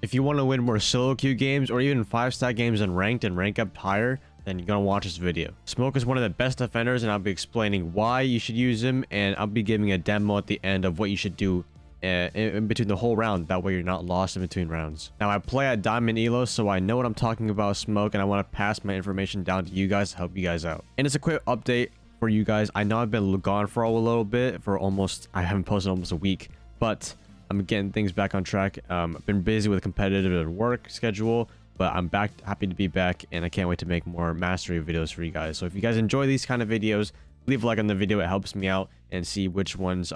If you want to win more solo queue games or even 5-star games in ranked and rank up higher, then you're gonna watch this video. Smoke is one of the best defenders, and I'll be explaining why you should use him, and I'll be giving a demo at the end of what you should do in between the whole round. That way you're not lost in between rounds. Now, I play at Diamond Elo, so I know what I'm talking about Smoke, and I want to pass my information down to you guys to help you guys out. And it's a quick update for you guys. I know I've been gone for a little bit, I haven't posted almost a week, but I'm getting things back on track. I've been busy with competitive work schedule, but I'm back, happy to be back, and I can't wait to make more mastery videos for you guys. So if you guys enjoy these kind of videos, leave a like on the video. It helps me out and see which ones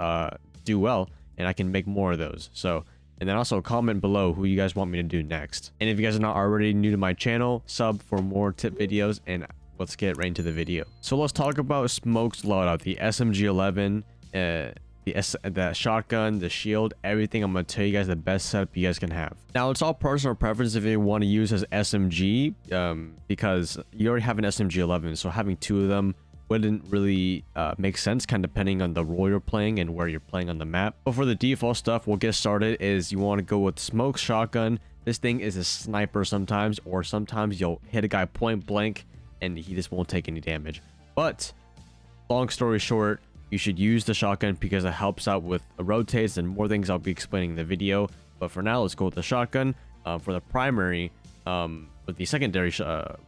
do well, and I can make more of those. So, and then also comment below who you guys want me to do next. And if you guys are not already new to my channel, sub for more tip videos, and let's get right into the video. So let's talk about Smoke's loadout, the SMG-11, the shotgun, the shield, everything. I'm going to tell you guys the best setup you guys can have. Now, it's all personal preference if you want to use as SMG, because you already have an SMG-11, so having two of them wouldn't really make sense, kind of depending on the role you're playing and where you're playing on the map. But for the default stuff, we'll get started is you want to go with Smoke's shotgun. This thing is a sniper sometimes, or sometimes you'll hit a guy point blank and he just won't take any damage. But long story short, you should use the shotgun because it helps out with rotates and more things I'll be explaining in the video. But for now, let's go with the shotgun. For the primary, but the secondary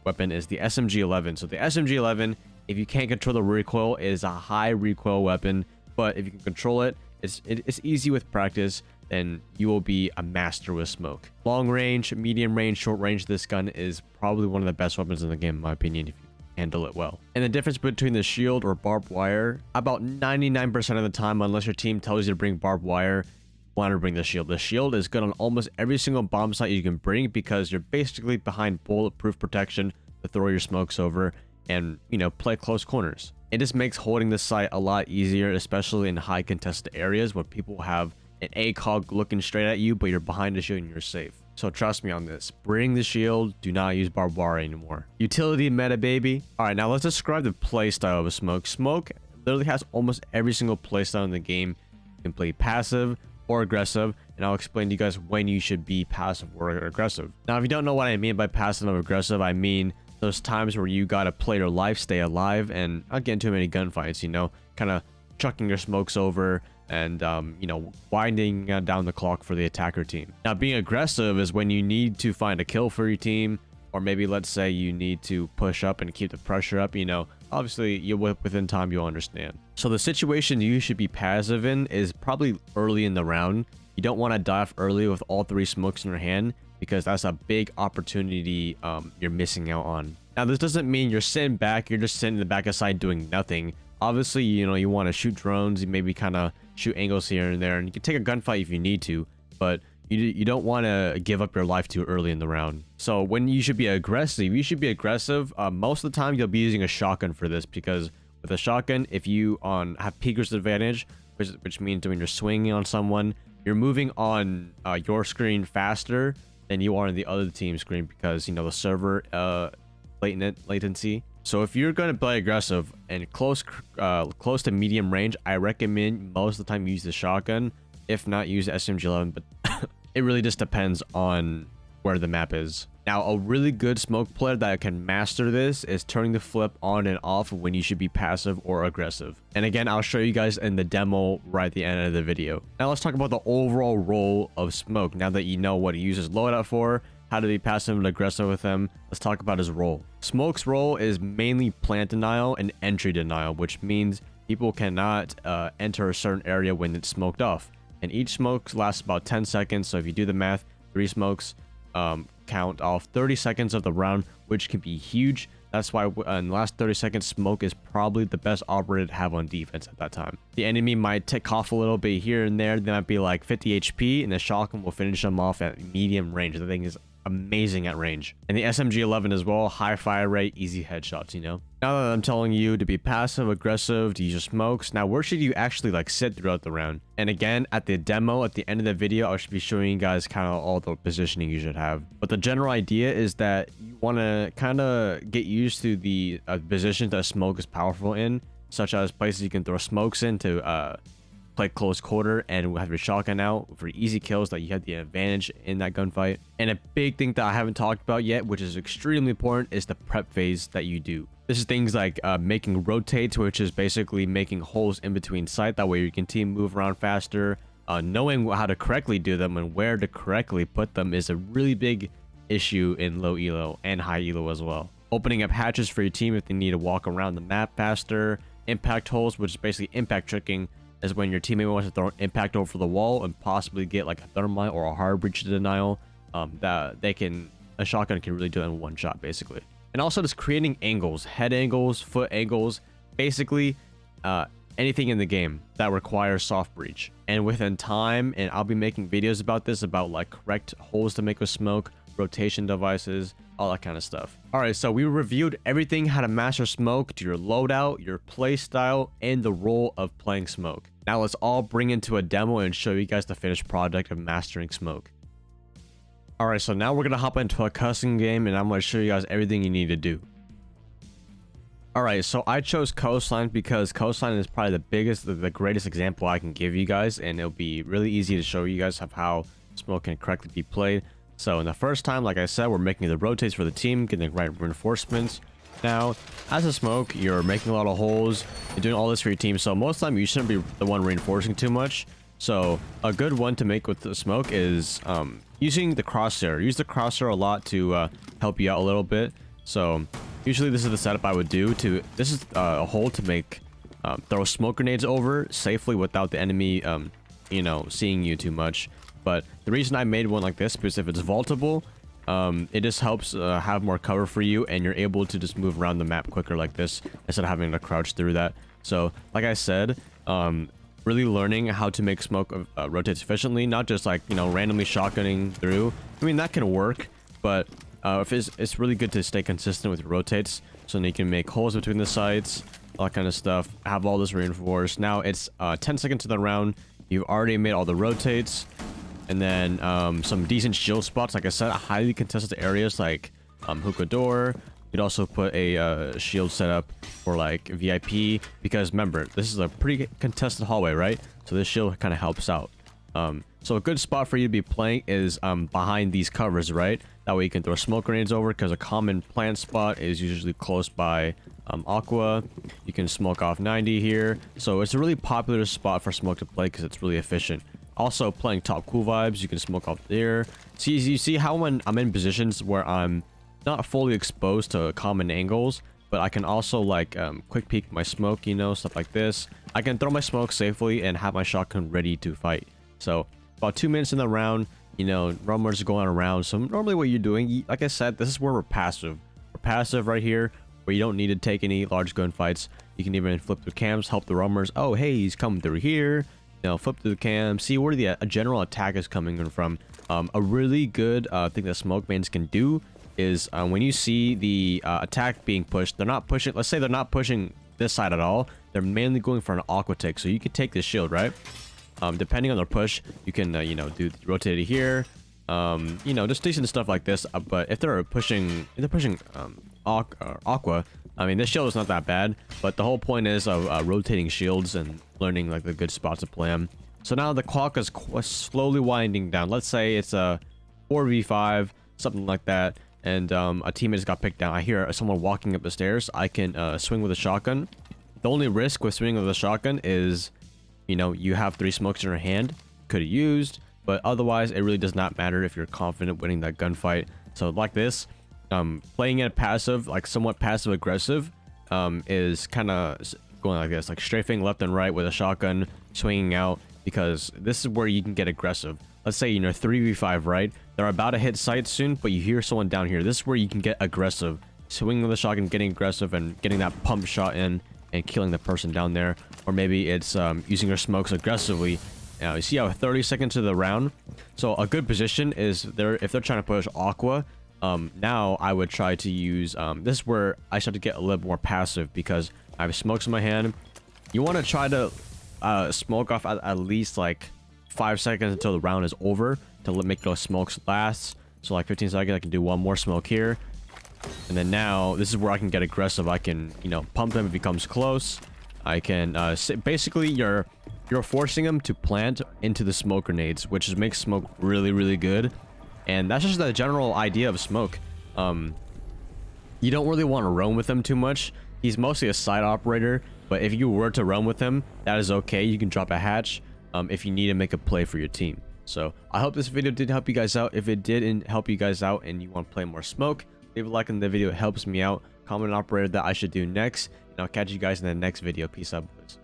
weapon is the SMG-11. So the SMG-11, if you can't control the recoil, it is a high recoil weapon. But if you can control it, it's easy with practice, then you will be a master with Smoke. Long range, medium range, short range, this gun is probably one of the best weapons in the game, in my opinion, if you handle it well. And the difference between the shield or barbed wire, about 99% of the time, unless your team tells you to bring barbed wire, you want to bring the shield. The shield is good on almost every single bomb site you can bring because you're basically behind bulletproof protection to throw your smokes over and, you know, play close corners. It just makes holding the site a lot easier, especially in high contested areas where people have an ACOG looking straight at you, but you're behind the shield and you're safe. So trust me on this. Bring the shield. Do not use barbed wire anymore. Utility meta, baby. All right, now let's describe the playstyle of Smoke. Smoke literally has almost every single playstyle in the game. You can play passive or aggressive, and I'll explain to you guys when you should be passive or aggressive. Now, if you don't know what I mean by passive or aggressive, I mean those times where you gotta play your life, stay alive, and not get into too many gunfights, you know, kind of chucking your smokes over and, you know, winding down the clock for the attacker team. Now, being aggressive is when you need to find a kill for your team, or maybe let's say you need to push up and keep the pressure up, you know, obviously you within time you'll understand. So the situation you should be passive in is probably early in the round. You don't want to die off early with all three smokes in your hand, because that's a big opportunity you're missing out on. Now, this doesn't mean you're sitting back, you're just sitting in the back of side doing nothing. Obviously, you know, you want to shoot drones, you maybe kind of shoot angles here and there, and you can take a gunfight if you need to, but you don't want to give up your life too early in the round. So when you should be aggressive, most of the time you'll be using a shotgun for this, because with a shotgun, if you have peeker's advantage, which means when you're swinging on someone, you're moving on your screen faster than you are on the other team's screen, because, you know, the server latency. So if you're going to play aggressive and close to medium range, I recommend most of the time use the shotgun. If not, use the SMG-11, but it really just depends on where the map is. Now, a really good Smoke player that can master this is turning the flip on and off when you should be passive or aggressive. And again, I'll show you guys in the demo right at the end of the video. Now, let's talk about the overall role of Smoke. Now that you know what he uses loadout for, how to be passive and aggressive with him, let's talk about his role. Smoke's role is mainly plant denial and entry denial, which means people cannot enter a certain area when it's smoked off. And each smoke lasts about 10 seconds, so if you do the math, 3 smokes count off 30 seconds of the round, which can be huge. That's why in the last 30 seconds, Smoke is probably the best operator to have on defense at that time. The enemy might tick off a little bit here and there. They might be like 50 HP, and the shotgun will finish them off at medium range. The thing is amazing at range. And the SMG-11 as well, high fire rate, easy headshots, you know. Now that I'm telling you to be passive, aggressive, to use your smokes, now where should you actually like sit throughout the round? And again, at the demo, at the end of the video, I should be showing you guys kind of all the positioning you should have. But the general idea is that you want to kind of get used to the positions that Smoke is powerful in, such as places you can throw smokes in to play close quarter and have your shotgun out for easy kills, that you have the advantage in that gunfight. And a big thing that I haven't talked about yet, which is extremely important, is the prep phase that you do. This is things like making rotates, which is basically making holes in between sight, that way you can team move around faster. Knowing how to correctly do them and where to correctly put them is a really big issue in low elo and high elo as well. Opening up hatches for your team if they need to walk around the map faster. Impact holes, which is basically impact tricking, is when your teammate wants to throw an impact over the wall and possibly get like a thermite or a hard breach denial. A shotgun can really do it in one shot basically. And also just creating angles, head angles, foot angles, basically anything in the game that requires soft breach. And within time, and I'll be making videos about this, about like correct holes to make with smoke, rotation devices, all that kind of stuff. All right, so we reviewed everything, how to master smoke, to your loadout, your play style, and the role of playing smoke. Now let's all bring into a demo and show you guys the finished product of mastering smoke. All right, so now we're gonna hop into a custom game and I'm gonna show you guys everything you need to do. All right, so I chose Coastline because Coastline is probably the biggest, the greatest example I can give you guys, and it'll be really easy to show you guys of how smoke can correctly be played. So in the first time, like I said, we're making the rotates for the team, getting the right reinforcements. Now, as a smoke, you're making a lot of holes, you're doing all this for your team, so most of the time you shouldn't be the one reinforcing too much. So a good one to make with the smoke is using the crosshair. Use the crosshair a lot to help you out a little bit. So usually this is the setup I would do. This is a hole to make throw smoke grenades over safely without the enemy you know, seeing you too much. But the reason I made one like this, because if it's vaultable, it just helps have more cover for you, and you're able to just move around the map quicker like this instead of having to crouch through that. So like I said, really learning how to make smoke rotates efficiently, not just like, you know, randomly shotgunning through. I mean, that can work, but it's really good to stay consistent with your rotates, so then you can make holes between the sites, all that kind of stuff, have all this reinforced. Now it's 10 seconds to the round. You've already made all the rotates. And then some decent shield spots, like I said, highly contested areas like hookah door. You'd also put a shield setup for like VIP, because remember, this is a pretty contested hallway, right? So this shield kind of helps out. So a good spot for you to be playing is behind these covers, right? That way you can throw smoke grenades over, because a common plant spot is usually close by Aqua. You can smoke off 90 here. So it's a really popular spot for smoke to play because it's really efficient. Also, playing top cool vibes, you can smoke off there. See, you see how when I'm in positions where I'm not fully exposed to common angles, but I can also like quick peek my smoke, you know, stuff like this. I can throw my smoke safely and have my shotgun ready to fight. So about 2 minutes in the round, you know, roamers going around. So normally what you're doing, like I said, this is where we're passive. We're passive right here, where you don't need to take any large gunfights. You can even flip through cams, help the roamers. Oh, hey, he's coming through here. You know, flip through the cam, see where the general attack is coming from. A really good thing that smoke mains can do is when you see the attack being pushed, they're not pushing, let's say they're not pushing this side at all, they're mainly going for an aqua tick. So you can take this shield, right? Depending on their push, you can you know, rotate it here, you know, just decent stuff like this. But if they're pushing aqua, I mean, this shield is not that bad, but the whole point is of rotating shields and learning like the good spots to play them. So now the clock is slowly winding down. Let's say it's a 4v5, something like that, and a teammate just got picked down. I hear someone walking up the stairs. I can swing with a shotgun. The only risk with swinging with a shotgun is, you know, you have 3 smokes in your hand. Could have used, but otherwise it really does not matter if you're confident winning that gunfight. So like this, playing it passive, like somewhat passive aggressive, is kind of going like this, like strafing left and right with a shotgun, swinging out, because this is where you can get aggressive. Let's say, you know, 3v5, right? They're about to hit sight soon, but you hear someone down here. This is where you can get aggressive, swinging with a shotgun, getting aggressive, and getting that pump shot in and killing the person down there. Or maybe it's using your smokes aggressively. Now you see how 30 seconds to the round. So a good position is if they're trying to push aqua. Now I would try to use this is where I start to get a little more passive, because I have smokes in my hand. You want to try to smoke off at least like 5 seconds until the round is over to make those smokes last. So like 15 seconds, I can do one more smoke here, and then now this is where I can get aggressive. I can, you know, pump them if he comes close. I can basically you're you're forcing him to plant into the smoke grenades, which makes smoke really, really good. And that's just the general idea of smoke. You don't really want to roam with him too much. He's mostly a side operator, but if you were to roam with him, that is okay. You can drop a hatch if you need to make a play for your team. So I hope this video did help you guys out. If it didn't help you guys out and you want to play more smoke, leave a like on the video. It helps me out. Comment an operator that I should do next, and I'll catch you guys in the next video. Peace out, boys.